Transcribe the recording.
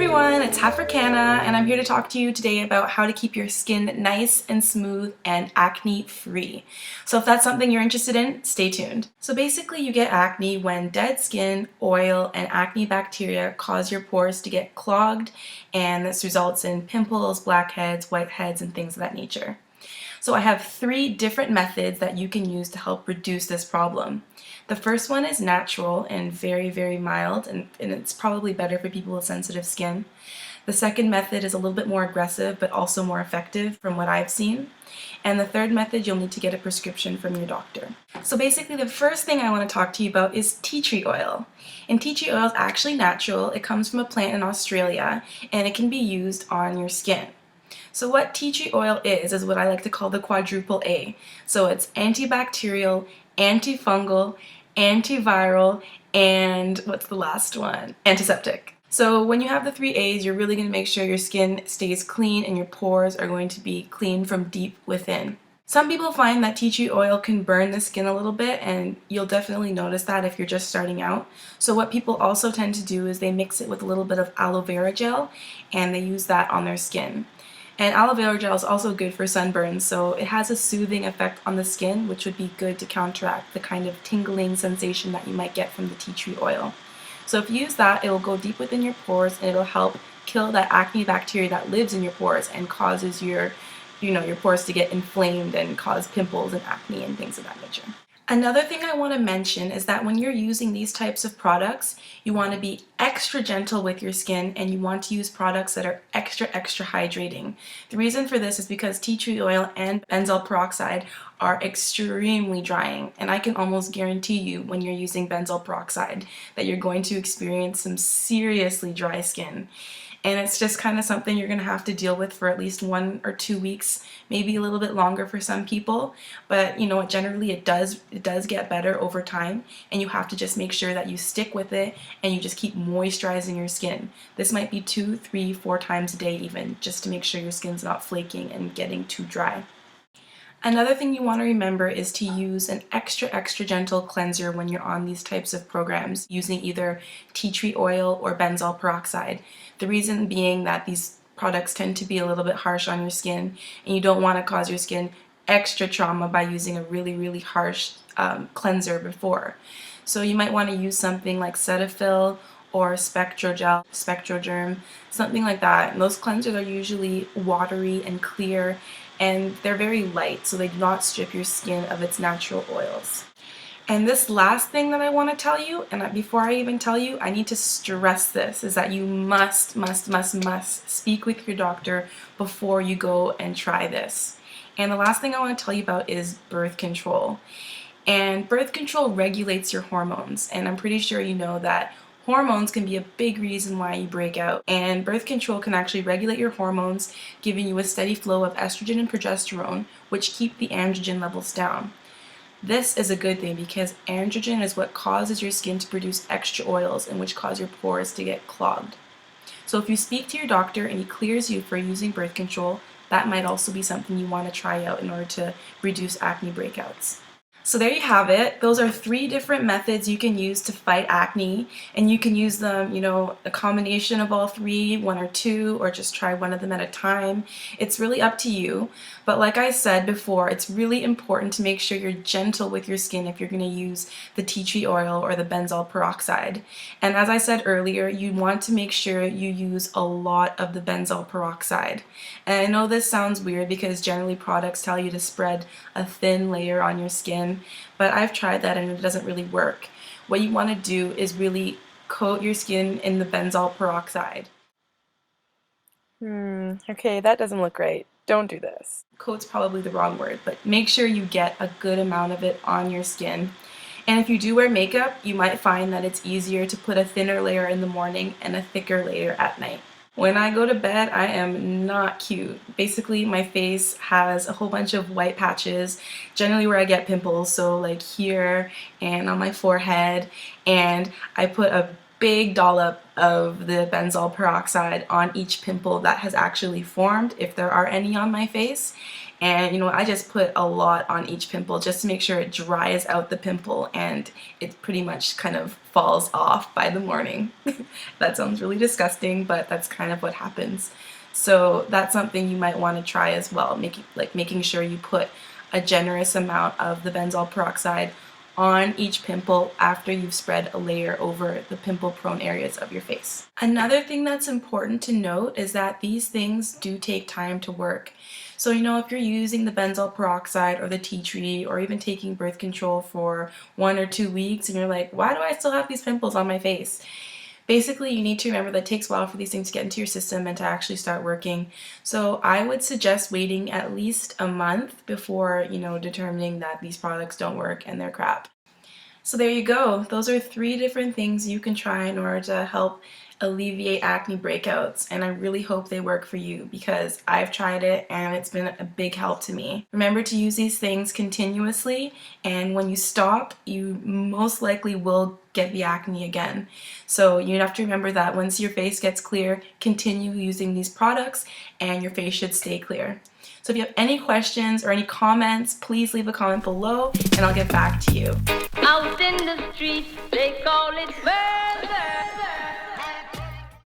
everyone, it's Africana and I'm here to talk to you today about how to keep your skin nice and smooth and acne free. So if that's something you're interested in, stay tuned. So basically you get acne when dead skin, oil, and acne bacteria cause your pores to get clogged, and this results in pimples, blackheads, whiteheads, and things of that nature. So I have 3 different methods that you can use to help reduce this problem. The first one is natural and very mild, and it's probably better for people with sensitive skin. The second method is a little bit more aggressive but also more effective from what I've seen. And the third method, you'll need to get a prescription from your doctor. So basically the first thing I want to talk to you about is tea tree oil. And tea tree oil is actually natural. It comes from a plant in Australia and it can be used on your skin. So what tea tree oil is what I like to call the quadruple A. So it's antibacterial, antifungal, antiviral, and what's the last one? Antiseptic. So when you have the 3 A's, you're really going to make sure your skin stays clean and your pores are going to be clean from deep within. Some people find that tea tree oil can burn the skin a little bit, and you'll definitely notice that if you're just starting out. So what people also tend to do is they mix it with a little bit of aloe vera gel and they use that on their skin. And aloe vera gel is also good for sunburns, so it has a soothing effect on the skin, which would be good to counteract the kind of tingling sensation that you might get from the tea tree oil. So if you use that, it will go deep within your pores and it'll help kill that acne bacteria that lives in your pores and causes your pores to get inflamed and cause pimples and acne and things of that nature. Another thing I want to mention is that when you're using these types of products, you want to be extra gentle with your skin and you want to use products that are extra hydrating. The reason for this is because tea tree oil and benzoyl peroxide are extremely drying, and I can almost guarantee you when you're using benzoyl peroxide that you're going to experience some seriously dry skin. And it's just kind of something you're going to have to deal with for at least 1 or 2 weeks, maybe a little bit longer for some people. But you know what, generally it does get better over time, and you have to just make sure that you stick with it and you just keep moisturizing your skin. This might be 2, 3, 4 times a day even, just to make sure your skin's not flaking and getting too dry. Another thing you want to remember is to use an extra gentle cleanser when you're on these types of programs using either tea tree oil or benzoyl peroxide. The reason being that these products tend to be a little bit harsh on your skin, and you don't want to cause your skin extra trauma by using a really harsh cleanser before. So you might want to use something like Cetaphil or Spectroderm, something like that. And those cleansers are usually watery and clear, and they're very light, so they do not strip your skin of its natural oils. And this last thing that I want to tell you, and before I even tell you, I need to stress this, is that you must speak with your doctor before you go and try this. And the last thing I want to tell you about is birth control. And birth control regulates your hormones, and I'm pretty sure you know that hormones can be a big reason why you break out, and birth control can actually regulate your hormones, giving you a steady flow of estrogen and progesterone, which keep the androgen levels down. This is a good thing because androgen is what causes your skin to produce extra oils and which cause your pores to get clogged. So if you speak to your doctor and he clears you for using birth control, that might also be something you want to try out in order to reduce acne breakouts. So there you have it. Those are 3 different methods you can use to fight acne, and you can use them, a combination of all 3, 1 or 2, or just try one of them at a time. It's really up to you. But like I said before, it's really important to make sure you're gentle with your skin if you're going to use the tea tree oil or the benzoyl peroxide. And as I said earlier, you want to make sure you use a lot of the benzoyl peroxide. And I know this sounds weird because generally products tell you to spread a thin layer on your skin, but I've tried that and it doesn't really work. What you want to do is really coat your skin in the benzoyl peroxide. Okay, that doesn't look right. Don't do this. Coat's probably the wrong word, but make sure you get a good amount of it on your skin. And if you do wear makeup, you might find that it's easier to put a thinner layer in the morning and a thicker layer at night. When I go to bed, I am not cute. Basically, my face has a whole bunch of white patches, generally where I get pimples, so like here and on my forehead, and I put a big dollop of the benzoyl peroxide on each pimple that has actually formed, if there are any on my face, And you know, I just put a lot on each pimple just to make sure it dries out the pimple and it pretty much kind of falls off by the morning. That sounds really disgusting, but that's kind of what happens. So that's something you might want to try as well, making sure you put a generous amount of the benzoyl peroxide on each pimple after you've spread a layer over the pimple prone areas of your face. Another thing that's important to note is that these things do take time to work. So you know, if you're using the benzoyl peroxide or the tea tree or even taking birth control for 1 or 2 weeks and you're like, why do I still have these pimples on my face? Basically, you need to remember that it takes a while for these things to get into your system and to actually start working. So I would suggest waiting at least a month before, you know, determining that these products don't work and they're crap. So there you go. Those are 3 different things you can try in order to help alleviate acne breakouts, and I really hope they work for you because I've tried it and it's been a big help to me. Remember to use these things continuously, and when you stop, you most likely will get the acne again. So you have to remember that once your face gets clear, continue using these products and your face should stay clear. So if you have any questions or any comments, please leave a comment below and I'll get back to you. Out in the street, they call it murder.